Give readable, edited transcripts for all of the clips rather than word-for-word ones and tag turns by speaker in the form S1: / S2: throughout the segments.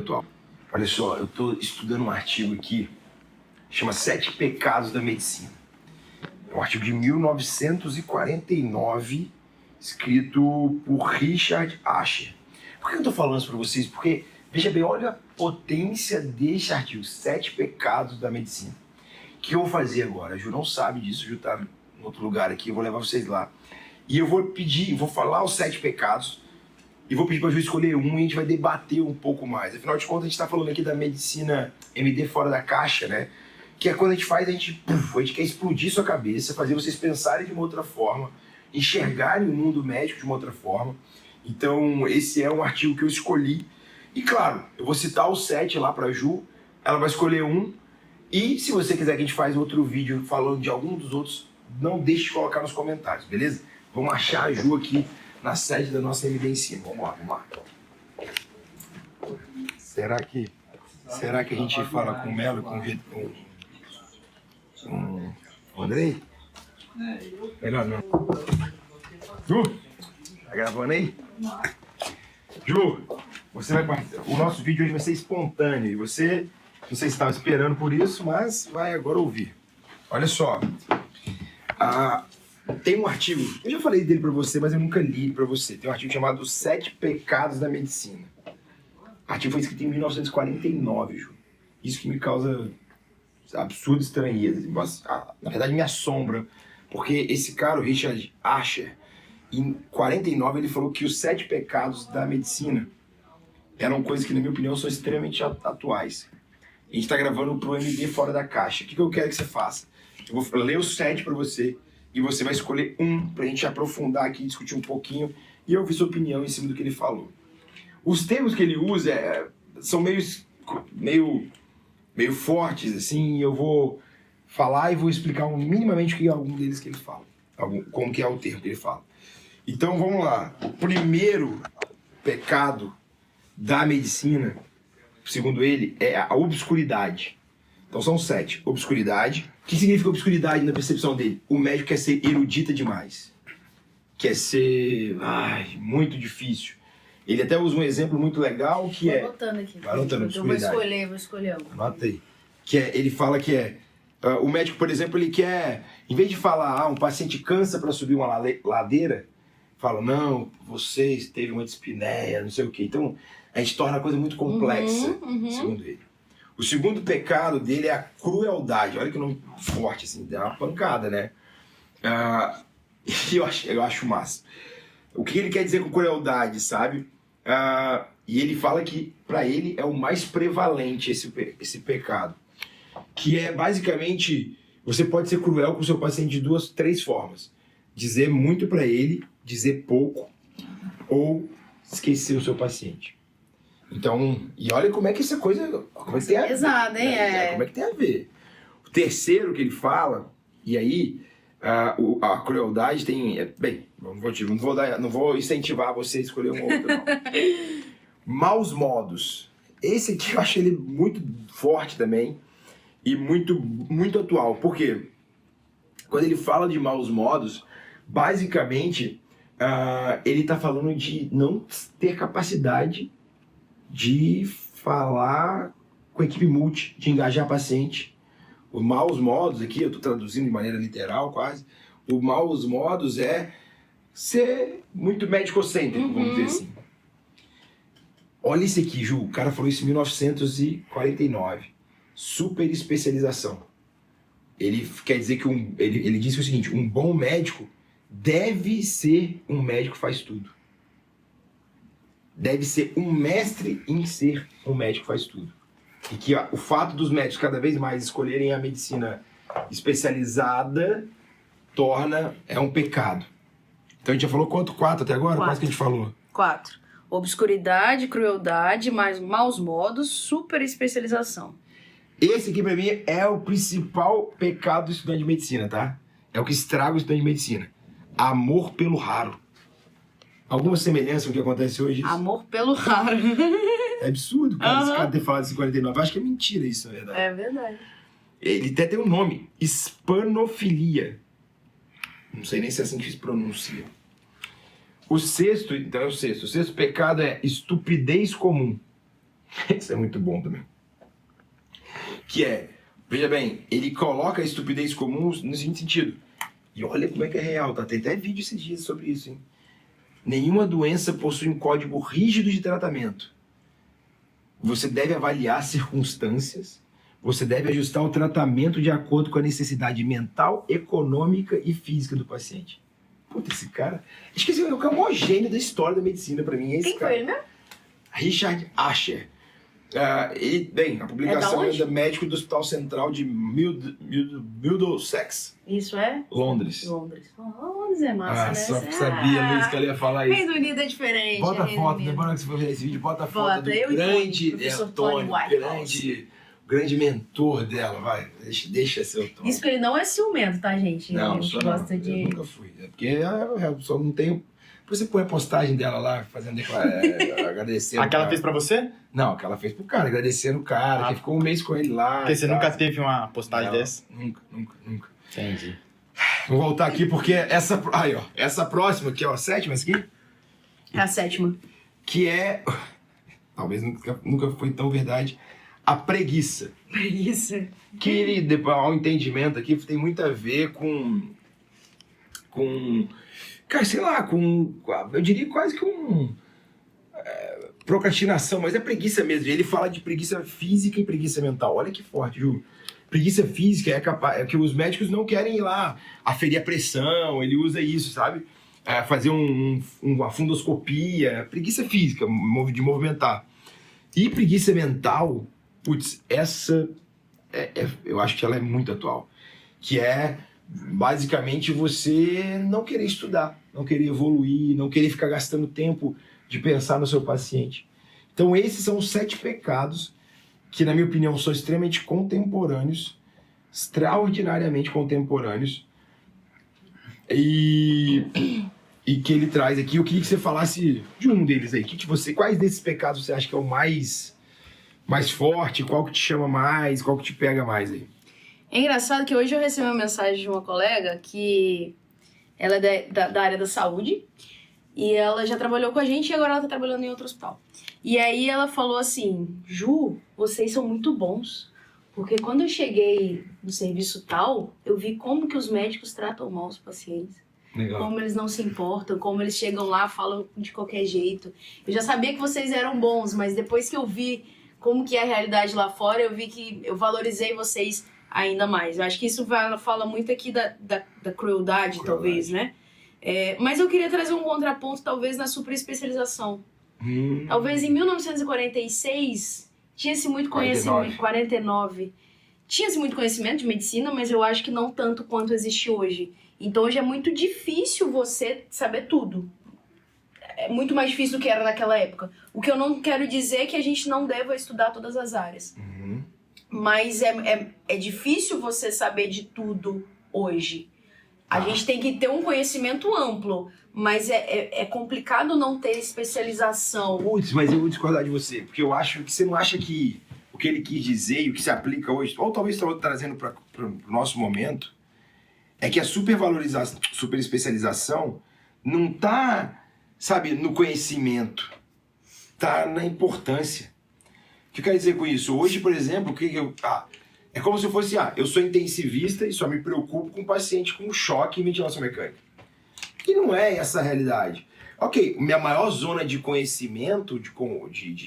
S1: Atual. Olha só, eu estou estudando um artigo aqui, chama Sete Pecados da Medicina. É um artigo de 1949, escrito por Richard Asher. Por que eu estou falando isso para vocês? Porque, veja bem, olha a potência deste artigo, Sete Pecados da Medicina. O que eu vou fazer agora? A Ju não sabe disso, a Ju está em outro lugar aqui, eu vou levar vocês lá. E eu vou pedir, vou falar os 7 pecados, e vou pedir para a Ju escolher um e a gente vai debater um pouco mais. Afinal de contas, a gente está falando aqui da medicina MD fora da caixa, né? Que é quando a gente faz, a gente quer explodir sua cabeça, fazer vocês pensarem de uma outra forma, enxergarem o mundo médico de uma outra forma. Então, esse é um artigo que eu escolhi. E claro, eu vou citar os 7 lá para a Ju, ela vai escolher um. E se você quiser que a gente faça outro vídeo falando de algum dos outros, não deixe de colocar nos comentários, beleza? Vamos achar a Ju aqui na sede da nossa MD Ensino. Vamos lá. Será que a gente fala com o Melo, com o Andrei? Melhor não. Ju, tá gravando aí? Ju, você vai participar. O nosso vídeo hoje vai ser espontâneo e você, não sei se estava esperando por isso, mas vai agora ouvir. Olha só, tem um artigo, eu já falei dele pra você, mas eu nunca li pra você. Tem um artigo chamado Sete Pecados da Medicina. O artigo foi escrito em 1949, Ju. Isso que me causa absurda estranheza. Na verdade, me assombra, porque esse cara, o Richard Asher, em 49 ele falou que os 7 pecados da medicina eram coisas que, na minha opinião, são extremamente atuais. A gente está gravando pro MD Fora da Caixa. O que eu quero que você faça? Eu vou ler os 7 para você e você vai escolher um para a gente aprofundar aqui, discutir um pouquinho e eu ouvir sua opinião em cima do que ele falou. Os termos que ele usa são meio fortes, assim, e eu vou falar e vou explicar minimamente o que é algum deles que ele fala, como que é o termo que ele fala. Então vamos lá. O primeiro pecado da medicina, segundo ele, é a obscuridade. Então são 7. Obscuridade. O que significa obscuridade na percepção dele? O médico quer ser erudita demais. Quer ser muito difícil. Ele até usa um exemplo muito legal que
S2: Vou anotando aqui.
S1: Vai anotando obscuridade.
S2: Vou escolher um.
S1: Anota aí. Ele fala que o médico, por exemplo, ele quer, em vez de falar, um paciente cansa para subir uma ladeira, fala, não, você teve uma dispneia, não sei o quê. Então, a gente torna a coisa muito complexa, segundo ele. O segundo pecado dele é a crueldade. Olha que nome forte, assim, dá uma pancada, né? Eu acho massa. O que ele quer dizer com crueldade, sabe? E ele fala que, para ele, é o mais prevalente esse pecado. Que é, basicamente, você pode ser cruel com o seu paciente de 2, 3 formas. Dizer muito para ele, dizer pouco, ou esquecer o seu paciente. Então, e olha como é que essa coisa... Como é que tem a ver,
S2: pesada, hein?
S1: Como é que tem a ver. O terceiro que ele fala, e aí, a crueldade tem... Bem, não vou incentivar você a escolher um outro, não. Maus modos. Esse aqui eu acho ele muito forte também e muito atual. Por quê? Quando ele fala de maus modos, basicamente, ele está falando de não ter capacidade de falar com a equipe multi, de engajar paciente. Os maus modos aqui, eu estou traduzindo de maneira literal quase, os maus modos é ser muito médico-cêntrico, vamos dizer assim. Olha isso aqui, Ju, o cara falou isso em 1949. Super especialização. Ele quer dizer que ele diz o seguinte, um bom médico deve ser um médico que faz tudo. Deve ser um mestre em ser um médico que faz tudo. E que o fato dos médicos cada vez mais escolherem a medicina especializada é um pecado. Então a gente já falou quanto? 4 até agora?
S2: 4.
S1: Quase que a gente falou.
S2: 4. Obscuridade, crueldade, maus modos, super especialização.
S1: Esse aqui pra mim é o principal pecado do estudante de medicina, tá? É o que estraga o estudante de medicina. Amor pelo raro. Alguma semelhança com o que acontece hoje?
S2: Amor pelo raro.
S1: É absurdo, cara, esse cara ter falado isso em 49. Eu acho que é mentira isso, na verdade.
S2: É verdade.
S1: Ele até tem um nome, hispanofilia. Não sei nem se é assim que se pronuncia. O sexto pecado é estupidez comum. Isso é muito bom também. Que é, veja bem, ele coloca a estupidez comum no seguinte sentido. E olha como é que é real, tá? Tem até vídeo esses dias sobre isso, hein? Nenhuma doença possui um código rígido de tratamento. Você deve avaliar as circunstâncias, você deve ajustar o tratamento de acordo com a necessidade mental, econômica e física do paciente. Puta, esse cara... Acho que esse é o maior gênio da história da medicina pra mim. É esse
S2: Quem
S1: cara.
S2: foi ele mesmo?
S1: Richard Asher. A publicação é da médico do Hospital Central de Middlesex,
S2: Isso é?
S1: Londres.
S2: Londres. Londres é massa, né?
S1: Só sabia mesmo que ela ia falar isso.
S2: Reino Unido é diferente.
S1: Bota
S2: Reino
S1: foto,
S2: Unido.
S1: depois que você for ver esse vídeo, bota a foto
S2: Bota,
S1: do
S2: eu e
S1: grande
S2: Tony, professor
S1: Antônio,
S2: Tony Whitehouse.
S1: grande mentor dela, vai. Deixa ser o Tony.
S2: Isso que ele não é ciumento, tá, gente?
S1: Não,
S2: Ele
S1: só
S2: gosta
S1: não.
S2: de...
S1: Eu nunca fui. É porque eu só não tenho... Depois você põe a postagem dela lá, fazendo agradecendo.
S3: Aquela fez pra você?
S1: Não, aquela fez pro cara, agradecendo o cara, que ficou um mês com ele lá.
S3: Porque você
S1: e tal.
S3: nunca teve uma postagem
S1: Não,
S3: dessa?
S1: Nunca.
S3: Entendi.
S1: Vou voltar aqui porque essa... Aí, ó. Essa próxima, que é a sétima, essa aqui,
S2: É a sétima.
S1: que é... Talvez nunca foi tão verdade. A preguiça.
S2: Preguiça.
S1: Que ele, ao entendimento aqui, tem muito a ver com... Cara, sei lá, eu diria quase que procrastinação, mas é preguiça mesmo. Ele fala de preguiça física e preguiça mental. Olha que forte, Ju. Preguiça física é que os médicos não querem ir lá aferir a pressão, ele usa isso, sabe? Fazer uma fundoscopia. Preguiça física, de movimentar. E preguiça mental, putz, essa eu acho que ela é muito atual. Que é basicamente você não querer estudar, não querer evoluir, não querer ficar gastando tempo de pensar no seu paciente. Então esses são os 7 pecados que, na minha opinião, são extremamente contemporâneos, extraordinariamente contemporâneos, e que ele traz aqui. Eu queria que você falasse de um deles aí. Quais desses pecados você acha que é o mais forte? Qual que te chama mais? Qual que te pega mais aí?
S2: É engraçado que hoje eu recebi uma mensagem de uma colega que ela é da área da saúde e ela já trabalhou com a gente e agora ela tá trabalhando em outro hospital. E aí ela falou assim, Ju, vocês são muito bons, porque quando eu cheguei no serviço tal, eu vi como que os médicos tratam mal os pacientes.
S1: Legal.
S2: Como eles não se importam, como eles chegam lá, falam de qualquer jeito. Eu já sabia que vocês eram bons, mas depois que eu vi como que é a realidade lá fora, eu vi que eu valorizei vocês ainda mais. Eu acho que isso fala muito aqui da crueldade, talvez, né? Mas eu queria trazer um contraponto, talvez, na superespecialização. Talvez em 1946 tinha-se muito conhecimento... 49. Tinha-se muito conhecimento de medicina, mas eu acho que não tanto quanto existe hoje. Então hoje é muito difícil você saber tudo. É muito mais difícil do que era naquela época. O que eu não quero dizer é que a gente não deva estudar todas as áreas. Mas é difícil você saber de tudo hoje. A gente tem que ter um conhecimento amplo, mas é complicado não ter especialização.
S1: Putz, mas eu vou discordar de você, porque eu acho que você não acha que o que ele quis dizer e o que se aplica hoje, ou talvez estou trazendo para o nosso momento, é que a superespecialização não tá, sabe, no conhecimento, tá na importância. O que eu quero dizer com isso? Hoje, por exemplo, é como se eu fosse, eu sou intensivista e só me preocupo com paciente com choque e ventilação mecânica. E não é essa a realidade. Ok, minha maior zona de conhecimento, de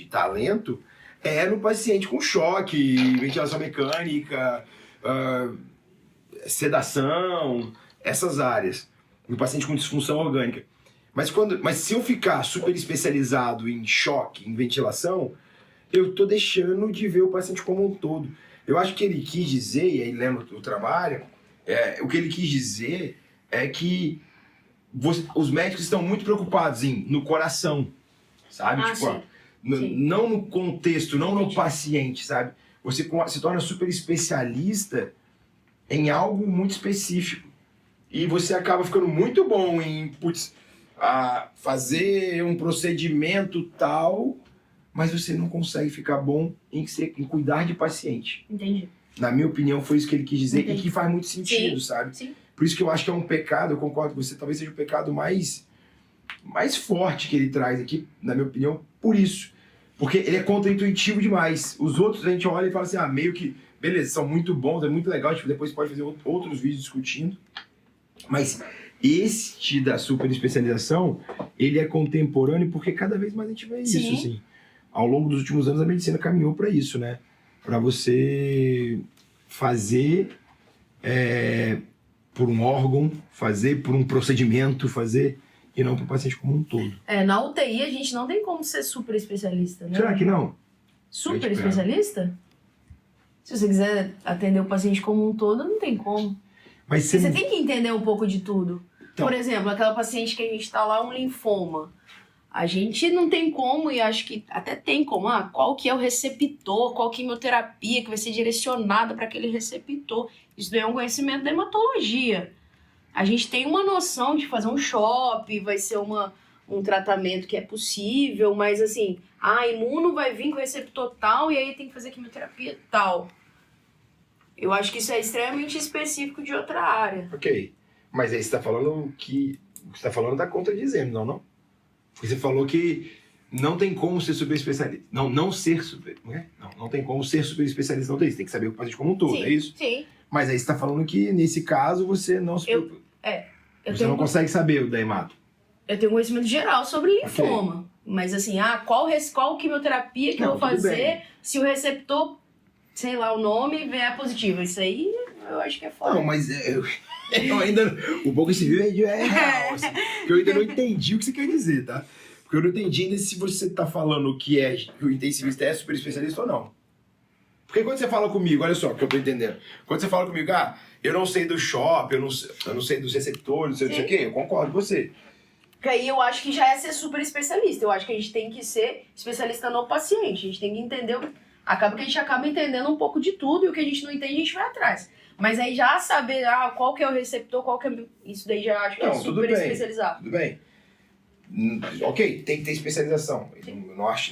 S1: talento, é no paciente com choque, ventilação mecânica, sedação, essas áreas. No paciente com disfunção orgânica. Mas se eu ficar super especializado em choque, em ventilação, eu estou deixando de ver o paciente como um todo. Eu acho que ele quis dizer, e aí lembra do trabalho, o que ele quis dizer é que os médicos estão muito preocupados no coração, sabe? Não no contexto, não no paciente, sabe? Você se torna super especialista em algo muito específico. E você acaba ficando muito bom em fazer um procedimento tal, mas você não consegue ficar bom em cuidar de paciente.
S2: Entendi.
S1: Na minha opinião, foi isso que ele quis dizer.
S2: Entendi.
S1: E que faz muito sentido, sabe?
S2: Sim.
S1: Por isso que eu acho que é um pecado, eu concordo com você, talvez seja o pecado mais forte que ele traz aqui, na minha opinião, por isso. Porque ele é contraintuitivo demais. Os outros a gente olha e fala assim, meio que, beleza, são muito bons, é muito legal, tipo, depois pode fazer outros vídeos discutindo. Mas este da super especialização, ele é contemporâneo porque cada vez mais a gente vê isso, assim. Ao longo dos últimos anos a medicina caminhou para isso, né? Para você fazer por um órgão, fazer por um procedimento, fazer e não para o paciente como um todo.
S2: Na UTI a gente não tem como ser super especialista, né?
S1: Será que não?
S2: Super especialista? Se você quiser atender o paciente como um todo, não tem como.
S1: Mas
S2: você tem que entender um pouco de tudo.
S1: Então,
S2: por exemplo, aquela paciente que a gente tá lá, um linfoma. A gente não tem como, e acho que até tem como, qual que é o receptor, qual quimioterapia que vai ser direcionada para aquele receptor. Isso daí é um conhecimento da hematologia. A gente tem uma noção de fazer um chope, vai ser um tratamento que é possível, mas assim, imuno vai vir com receptor tal e aí tem que fazer quimioterapia tal. Eu acho que isso é extremamente específico de outra área.
S1: Ok, mas aí você está falando que... Você está falando tá contradizendo, não? Porque você falou que não tem como ser super especialista. Não ser super... Não tem como ser super especialista, não tem isso. Tem que saber o paciente como um todo,
S2: sim,
S1: é isso?
S2: Sim.
S1: Mas aí você está falando que, nesse caso, você não se preocupa. Você não consegue saber o da hemato.
S2: Eu tenho conhecimento geral sobre linfoma. Okay. Mas assim, qual quimioterapia que eu vou fazer se o receptor, sei lá, o nome vier positivo? Isso aí eu acho que é foda.
S1: Não, mas eu ainda... O pouco civil é real, assim. Porque eu ainda não entendi o que você quer dizer, tá? Porque eu não entendi ainda se você tá falando que o intensivista é super especialista ou não. Porque quando você fala comigo, olha só o que eu tô entendendo. Quando você fala comigo, eu não sei do shopping, eu não sei dos receptores, não sei o quê, eu concordo com você.
S2: Porque aí eu acho que já é ser super especialista. Eu acho que a gente tem que ser especialista no paciente. A gente tem que entender... Acaba que a gente acaba entendendo um pouco de tudo e o que a gente não entende a gente vai atrás. Mas aí já saber qual que é o receptor, qual que é... Isso daí já acho que é super especializado.
S1: Tudo bem. Ok, tem que ter especialização.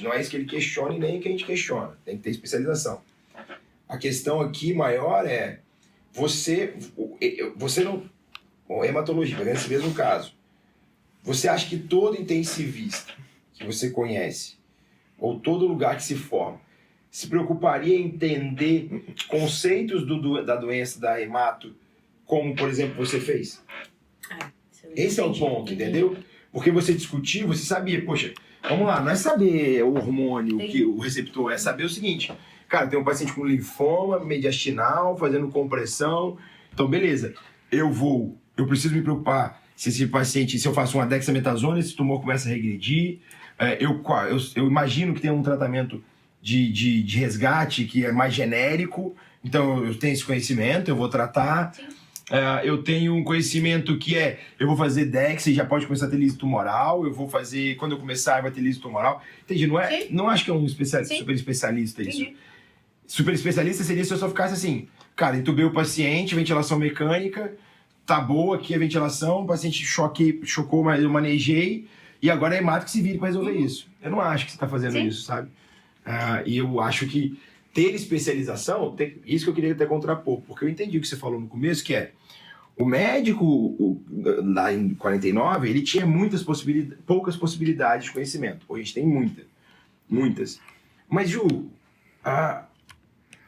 S1: Não é isso que ele questiona e nem que a gente questiona. Tem que ter especialização. A questão aqui maior é você não... Hematologia, nesse mesmo caso. Você acha que todo intensivista que você conhece, ou todo lugar que se forma, se preocuparia em entender conceitos da doença da hemato, como, por exemplo, você fez? Esse é o ponto, entendeu? Porque você discutiu, você sabia, poxa, vamos lá, não é saber o hormônio, que o receptor, é saber o seguinte, cara, tem um paciente com linfoma mediastinal, fazendo compressão, então beleza, eu preciso me preocupar se esse paciente, se eu faço uma dexametasona, esse tumor começa a regredir, eu imagino que tem um tratamento de resgate que é mais genérico, então eu tenho esse conhecimento, eu vou tratar. Eu tenho um conhecimento que eu vou fazer DEX e já pode começar a ter lise tumoral, eu vou fazer, quando eu começar vai ter lise tumoral. Entendi, não acho que é um super especialista isso. Entendi. Super especialista seria se eu só ficasse assim, cara, entubei o paciente, ventilação mecânica, tá boa aqui a ventilação, o paciente chocou, mas eu manejei, e agora é hemato que se vire para resolver isso. Eu não acho que você tá fazendo isso, sabe? E eu acho que ter especialização, isso que eu queria até contrapor, porque eu entendi o que você falou no começo, que o médico, lá em 49, ele tinha poucas possibilidades de conhecimento. Hoje a gente tem muitas. Mas, Ju,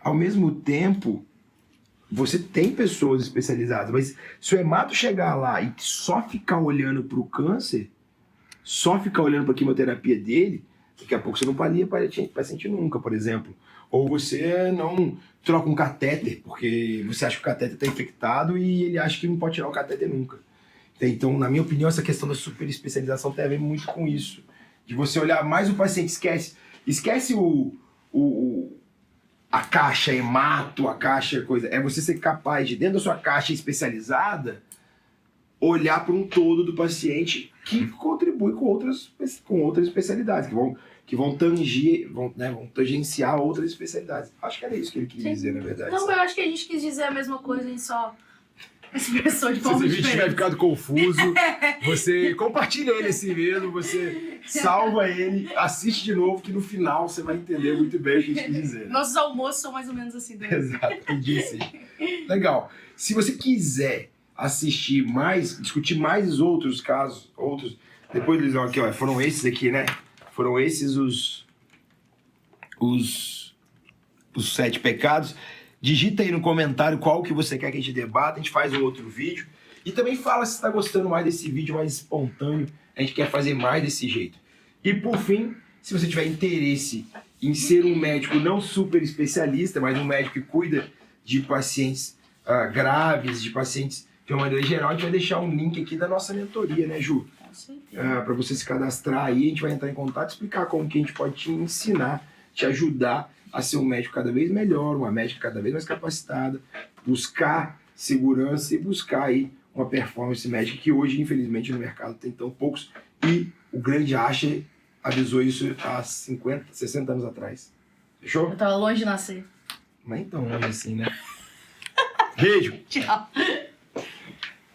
S1: ao mesmo tempo, você tem pessoas especializadas, mas se o hemato chegar lá e só ficar olhando para o câncer, só ficar olhando para a quimioterapia dele, daqui a pouco você não palia paciente nunca, por exemplo. Ou você não troca um catéter, porque você acha que o catéter está infectado e ele acha que não pode tirar o catéter nunca. Então, na minha opinião, essa questão da super especialização tem a ver muito com isso. De você olhar mais o paciente, esquece a caixa hemato, a caixa coisa. É você ser capaz de, dentro da sua caixa especializada, olhar para um todo do paciente que contribui com outras especialidades, que vão tangenciar outras especialidades. Acho que era isso que ele quis dizer, na verdade.
S2: Não, eu acho que a gente quis dizer a mesma coisa, a gente só expressou de forma diferente.
S1: Se o vídeo tiver ficado confuso, você compartilha ele assim mesmo, você salva ele, assiste de novo, que no final você vai entender muito bem o que a gente quis dizer.
S2: Nossos almoços são mais ou menos assim. Né?
S1: Exato, entendi sim. Legal. Se você quiser assistir mais, discutir mais outros casos, depois eles vão aqui, foram esses aqui, né? Foram esses os 7 pecados. Digita aí no comentário qual que você quer que a gente debata, a gente faz um outro vídeo. E também fala se está gostando mais desse vídeo, mais espontâneo. A gente quer fazer mais desse jeito. E por fim, se você tiver interesse em ser um médico não super especialista, mas um médico que cuida de pacientes graves, de pacientes de uma maneira geral, a gente vai deixar um link aqui da nossa mentoria, né, Ju? Para você se cadastrar aí, a gente vai entrar em contato e explicar como que a gente pode te ensinar, te ajudar a ser um médico cada vez melhor, uma médica cada vez mais capacitada, buscar segurança e buscar aí uma performance médica que hoje, infelizmente, no mercado tem tão poucos. E o grande Asher avisou isso há 50, 60 anos atrás. Fechou?
S2: Eu tava longe de nascer.
S1: Mas então, longe assim, né? Beijo!
S2: Tchau.